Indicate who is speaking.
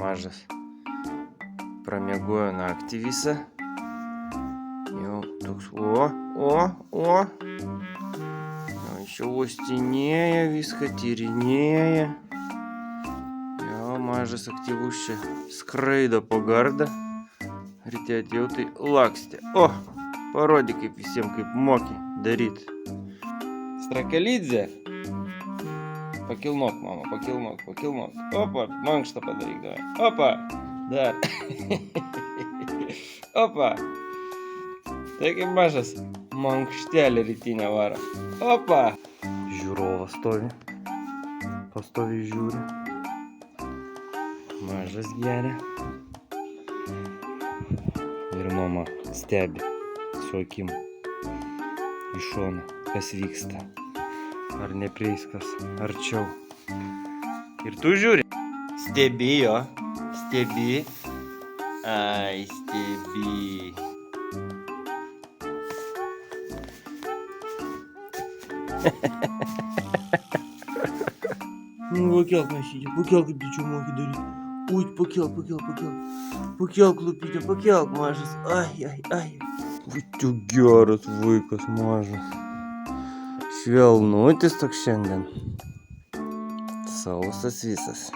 Speaker 1: mažas. Pramiegojo naktį visą. Jau toks, o. Jau uostinėja, viską tyrinėja. Jau mažas aktyvus čia skraido po gardą. Ryte atėjau, tai lakstė. O, parodyk kaip visiems, kaip moki daryti. Strakalidze. Pakilnok, mama, pakilnok. Opa, mankštą padaryk, davai. Opa, dar. Opa. Tai kaip mažas mankštelė rytinę varo. Opa. Žiūrovas stovi. Pastovi žiūri. Mažas geria. Ir mama stebi su akim iš šono, kas vyksta. Ar neprieis kas arčiau. Ir tu žiūri. Stebi jo. Stebi. Ai, stebi. Pakelk, mašytė, pakelk, kaip tu čia moki daryti. Ui, pakelk. Pakelk, lupytė, pakelk, mažas. Ai. Ui, tu geras vaikas, mažas. Švelnutis toks šiandien. Sausas visas.